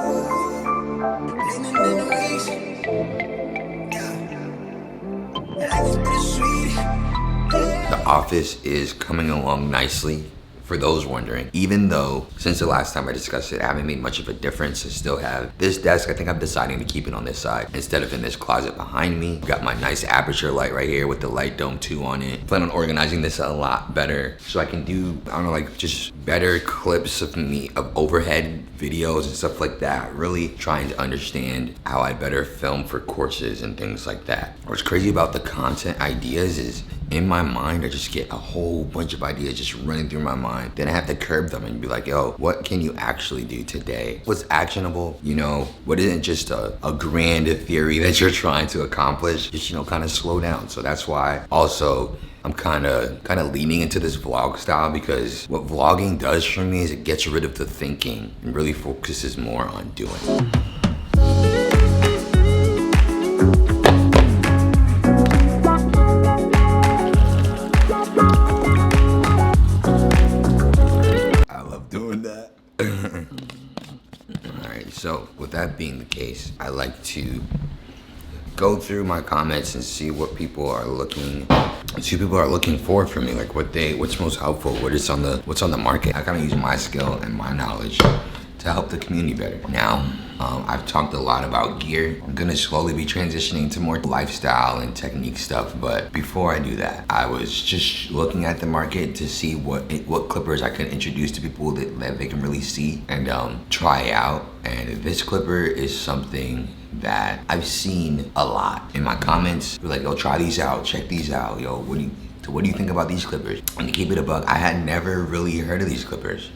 The office is coming along nicely. For those wondering, even though since the last time I discussed it, I haven't made much of a difference. I still have this desk. I think I'm deciding to keep it on this side instead of in this closet behind me. Got my nice aperture light right here with the light dome 2 on it. Plan on organizing this a lot better so I can do, I don't know, like just better clips of me, of overhead videos and stuff like that. Really trying to understand how I better film for courses and things like that. What's crazy about the content ideas is in my mind, I just get a whole bunch of ideas just running through my mind. Then I have to curb them and be like, yo, what can you actually do today? What's actionable? You know, what isn't just a grand theory that you're trying to accomplish? Just, you know, kind of slow down. So that's why also I'm kind of leaning into this vlog style, because what vlogging does for me is it gets rid of the thinking and really focuses more on doing. So with that being the case, I like to go through my comments and see what people are looking for from me, like what's most helpful, what's on the market. I kind of use my skill and my knowledge to help the community better. Now, I've talked a lot about gear. I'm gonna slowly be transitioning to more lifestyle and technique stuff, but before I do that, I was just looking at the market to see what clippers I could introduce to people that they can really see and try out. And this clipper is something that I've seen a lot in my comments. They're like, yo, try these out, check these out. Yo, what do you think about these clippers? And to keep it a buck, I had never really heard of these clippers.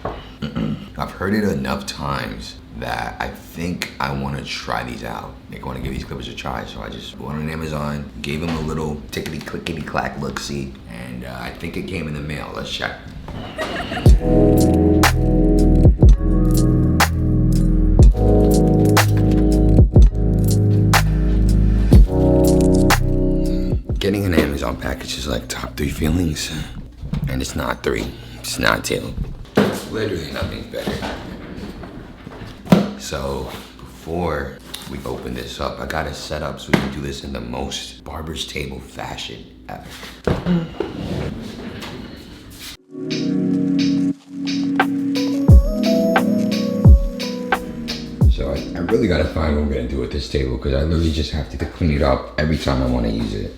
I've heard it enough times that I think I want to try these out. I want to give these clippers a try. So I just went on Amazon, gave them a little tickety clickety clack look see, and I think it came in the mail. Let's check. Getting an Amazon package is like top 3 feelings, and it's not 3, it's not 2. Literally nothing's better. So before we open this up, I got it set up so we can do this in the most barber's table fashion ever. So I really gotta find what I'm gonna do with this table, because I literally just have to clean it up every time I wanna use it.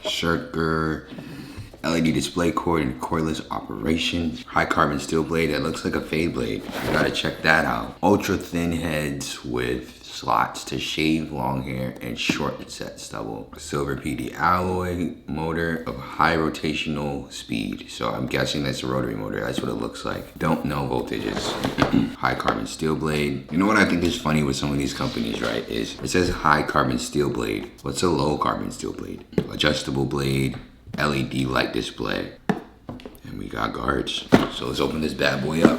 Surker LED display cord and cordless operation. High carbon steel blade that looks like a fade blade. You gotta check that out. Ultra thin heads with slots to shave long hair and short set stubble. Silver PD alloy motor of high rotational speed. So I'm guessing that's a rotary motor. That's what it looks like. Don't know voltages. High carbon steel blade. You know what I think is funny with some of these companies, right? Is it says high carbon steel blade. What's a low carbon steel blade? Adjustable blade, LED light display. And And we got guards. So let's open this bad boy up.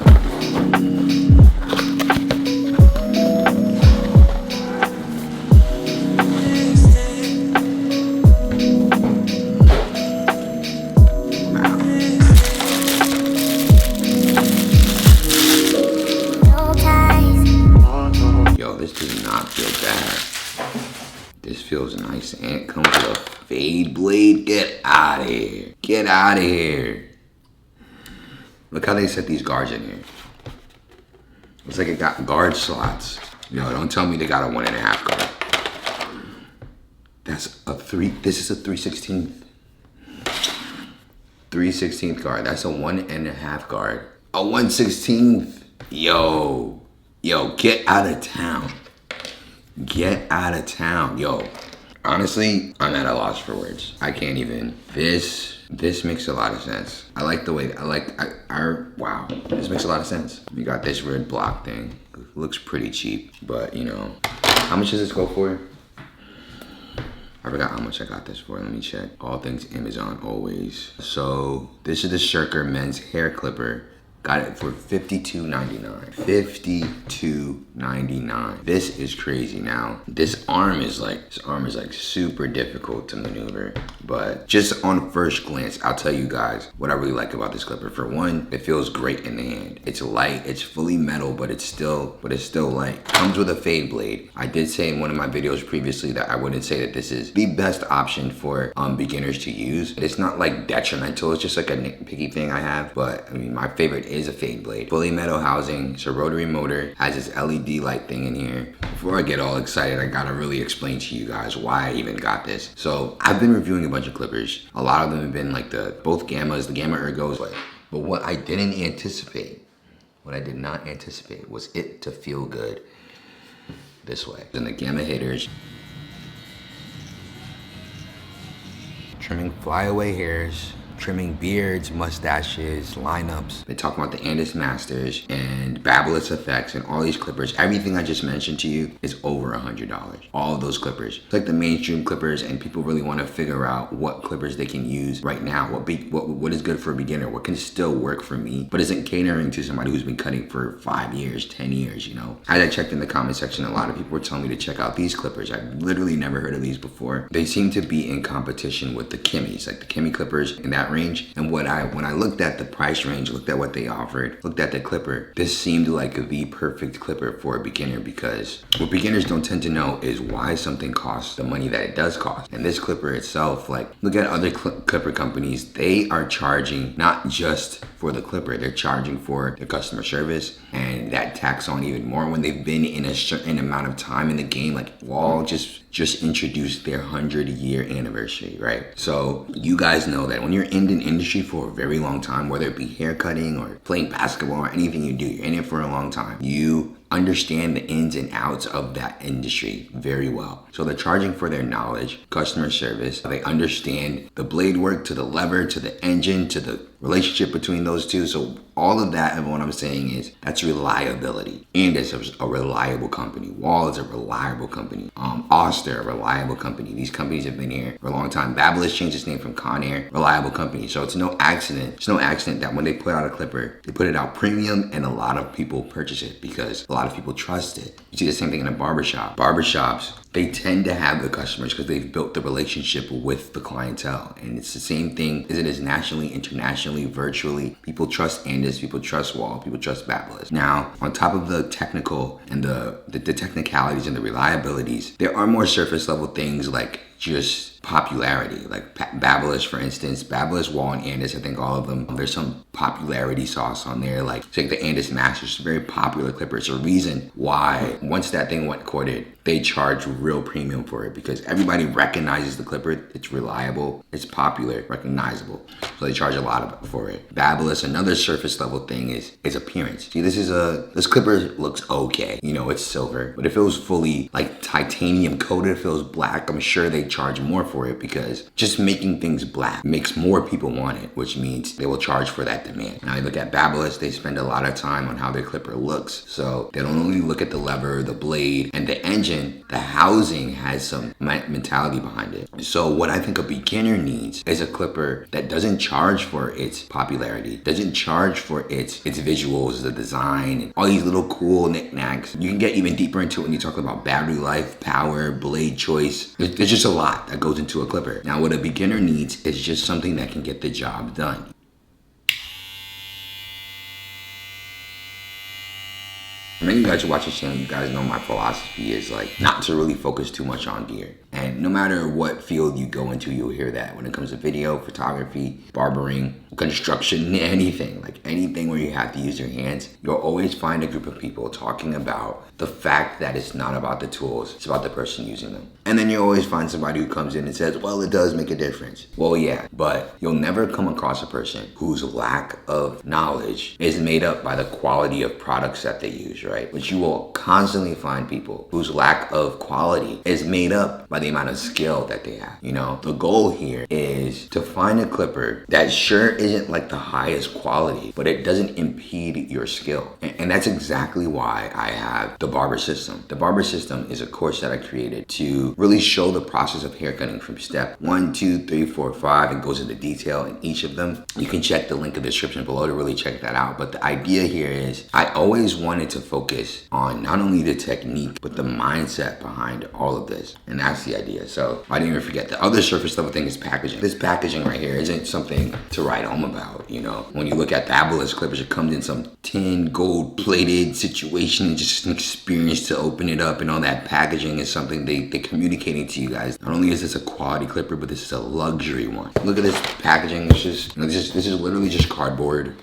Yo, this does not feel bad. This feels nice and it comes with a fade blade. Get out of here. Get out of here. Look how they set these guards in here. Looks like it got guard slots. Yo, don't tell me they got a 1.5 guard. That's a 3. This is a 3/16. 3/16 guard. That's a 1.5 guard. A 1/16. Yo, get out of town. Get out of town. Yo, honestly, I'm at a loss for words. I can't even. This makes a lot of sense. I like the way, wow. This makes a lot of sense. We got this red block thing. It looks pretty cheap, but you know. How much does this go for? I forgot how much I got this for. Let me check. All things Amazon, always. So this is the Surker men's hair clipper. Got it for $52.99. $52.99. This is crazy. Now, this arm is like super difficult to maneuver. But just on first glance, I'll tell you guys what I really like about this clipper. For one, it feels great in the hand. It's light, it's fully metal, but it's still light. Comes with a fade blade. I did say in one of my videos previously that I wouldn't say that this is the best option for beginners to use. It's not like detrimental, it's just like a nitpicky thing I have. But I mean, my favorite is a fade blade. Fully metal housing, it's a rotary motor, has this LED light thing in here. Before I get all excited, I gotta really explain to you guys why I even got this. So I've been reviewing a bunch of clippers. A lot of them have been like both Gammas, the Gamma Ergos, but what I did not anticipate was it to feel good this way. And the Gamma hitters, trimming flyaway hairs, trimming beards, mustaches, lineups. They talk about the Andis Masters and Babyliss effects and all these clippers. Everything I just mentioned to you is over $100. All of those clippers. It's like the mainstream clippers, and people really want to figure out what clippers they can use right now. What is good for a beginner? What can still work for me, but isn't catering to somebody who's been cutting for 5 years, 10 years, you know? As I checked in the comment section, a lot of people were telling me to check out these clippers. I've literally never heard of these before. They seem to be in competition with the Kimmis, like the Kimmy clippers in that range. And when I looked at the price range, looked at what they offered, looked at the clipper, this seemed like the perfect clipper for a beginner, because what beginners don't tend to know is why something costs the money that it does cost. And this clipper itself, like, look at other clipper companies, they are charging not just for the clipper, they're charging for the customer service, and that tacks on even more when they've been in a certain amount of time in the game. Like Wall just introduced their 100-year anniversary, right? So you guys know that when you're in the industry for a very long time, whether it be hair cutting or playing basketball or anything you do, you're in it for a long time. You understand the ins and outs of that industry very well. So they're charging for their knowledge, customer service. They understand the blade work, to the lever, to the engine, to the relationship between those two. So all of that, and what I'm saying is that's reliability. And it's a reliable company. Wall is a reliable company. Oster, a reliable company. These companies have been here for a long time. Babyliss changed its name from Conair, reliable company. So it's no accident. It's no accident that when they put out a clipper, they put it out premium, and a lot of people purchase it because a lot of people trust it. You see the same thing in a barbershop. Barbershops, they tend to have the customers because they've built the relationship with the clientele. And it's the same thing as it is nationally, internationally, virtually. People trust Andis, people trust Wall, people trust Babyliss. Now, on top of the technical and the technicalities and the reliabilities, there are more surface level things like just popularity. Like Babyliss, for instance, Babyliss, Wall, and Andis, I think all of them, there's some popularity sauce on there. Like, take the Andis Masters, very popular clipper. It's a reason why once that thing went corded, they charge real premium for it, because everybody recognizes the clipper. It's reliable, it's popular, recognizable. So they charge a lot for it. Babyliss, another surface level thing is appearance. See, this clipper looks okay. You know, it's silver, but it feels fully like titanium coated. It feels black. I'm sure they charge more for it, because just making things black makes more people want it, which means they will charge for that demand. Now you look at Babyliss, they spend a lot of time on how their clipper looks. So they don't only look at the lever, the blade, and the engine. The housing has some mentality behind it. So what I think a beginner needs is a clipper that doesn't charge for its popularity, doesn't charge for its visuals, the design, and all these little cool knickknacks. You can get even deeper into it when you talk about battery life, power, blade choice. There's just a lot that goes into a clipper. Now what a beginner needs is just something that can get the job done. For many of you guys who watch this channel, you guys know my philosophy is like not to really focus too much on gear. And no matter what field you go into, you'll hear that when it comes to video, photography, barbering, construction, anything where you have to use your hands, you'll always find a group of people talking about the fact that it's not about the tools, it's about the person using them. And then you always find somebody who comes in and says, well, it does make a difference. Well, yeah, but you'll never come across a person whose lack of knowledge is made up by the quality of products that they use, right? But you will constantly find people whose lack of quality is made up by the amount of skill that they have. You know, the goal here is to find a clipper that sure isn't like the highest quality, but it doesn't impede your skill. And that's exactly why I have the Barber system. The Barber system is a course that I created to really show the process of haircutting from step 1, 2, 3, 4, 5, and goes into detail in each of them. You can check the link in the description below to really check that out. But the idea here is I always wanted to focus on not only the technique, but the mindset behind all of this. And that's the idea. So I didn't even forget the other surface level thing is packaging. This packaging right here isn't something to write home about. You know, when you look at the Babyliss clippers, it comes in some tin gold plated situation and just an experience to open it up, and all that packaging is something they're communicating to you guys. Not only is this a quality clipper, but this is a luxury one. Look at this packaging. It's just, you know, this is literally just cardboard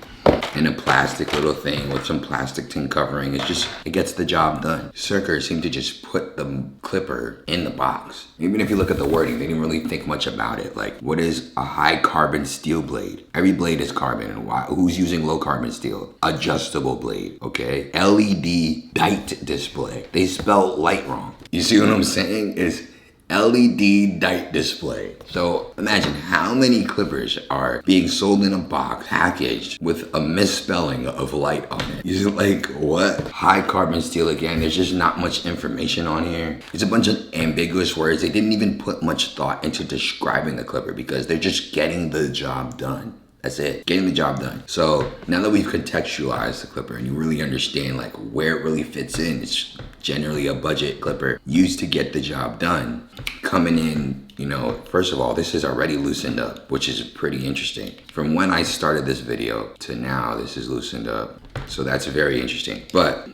in a plastic little thing with some plastic tin covering. It gets the job done. Surker seemed to just put the clipper in the box. Even if you look at the wording, they didn't really think much about it. Like, what is a high carbon steel blade? Every blade is carbon. And why? Who's using low carbon steel? Adjustable blade, okay? LED light display. They spell light wrong. You see what I'm saying? It's LED light display. So imagine how many clippers are being sold in a box, packaged with a misspelling of light on it. You're like, what? High carbon steel again. There's just not much information on here. It's a bunch of ambiguous words. They didn't even put much thought into describing the clipper because they're just getting the job done. That's it, getting the job done. So now that we've contextualized the clipper and you really understand like where it really fits in, it's generally a budget clipper used to get the job done. Coming in, you know, first of all, this is already loosened up, which is pretty interesting. From when I started this video to now, this is loosened up. So that's very interesting. But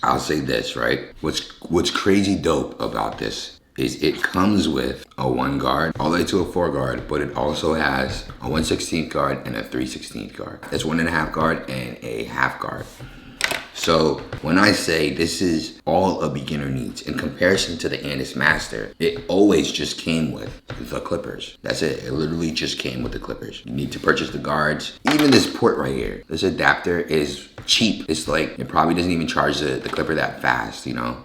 I'll say this, right? What's crazy dope about this is it comes with a 1 guard all the way to a 4 guard, but it also has a 1/16 guard and a 3/16 guard. That's 1.5 guard and a half guard. So when I say this is all a beginner needs in comparison to the Andis Master, it always just came with the clippers. That's it. It literally just came with the clippers. You need to purchase the guards. Even this port right here, this adapter is cheap. It's like, it probably doesn't even charge the clipper that fast, you know?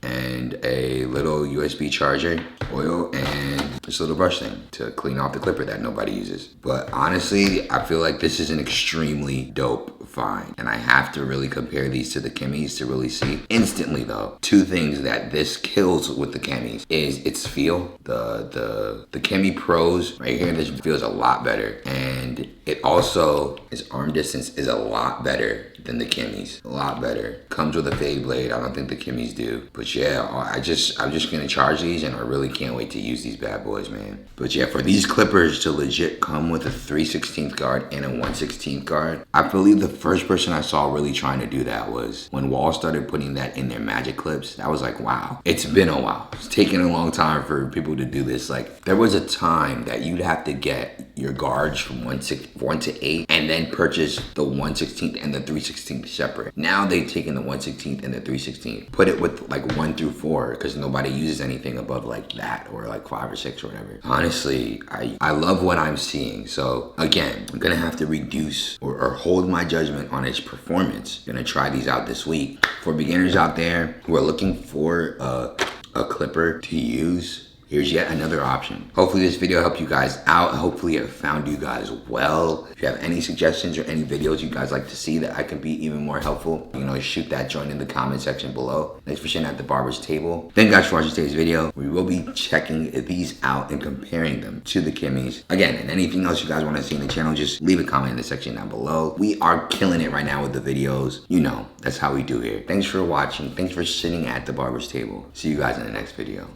And a little USB charger, oil, and this little brush thing to clean off the clipper that nobody uses. But honestly, I feel like this is an extremely dope find, and I have to really compare these to the Chemis to really see. Instantly though, 2 things that this kills with the Chemis is its feel. The Chemi Pros right here, this feels a lot better, and it also, its arm distance is a lot better than the Chemis. A lot better. Comes with a fade blade. I don't think the Chemis do. But yeah, I'm just gonna charge these, and I really can't wait to use these bad boys, man. But yeah, for these clippers to legit come with a 3/16 guard and a 1/16 guard, I believe the first person I saw really trying to do that was when Wall started putting that in their magic clips. I was like, wow, it's been a while. It's taken a long time for people to do this. Like, there was a time that you'd have to get your guards from 1 to 8 and then purchase the 1/16 and the 3/16 separate. Now they've taken the 1/16 and the 3/16, put it with like 1 through 4 because nobody uses anything above like that or like 5 or 6 or whatever. Honestly, I love what I'm seeing. So again, I'm gonna have to reduce or hold my judgment on its performance. Gonna try these out this week. For beginners out there who are looking for a clipper to use here's yet another option. Hopefully this video helped you guys out. Hopefully it found you guys well. If you have any suggestions or any videos you guys like to see that I can be even more helpful, you know, shoot that joint in the comment section below. Thanks for sitting at the barber's table. Thank you guys for watching today's video. We will be checking these out and comparing them to the Kimmys. Again, and anything else you guys want to see in the channel, just leave a comment in the section down below. We are killing it right now with the videos. You know, that's how we do here. Thanks for watching. Thanks for sitting at the barber's table. See you guys in the next video.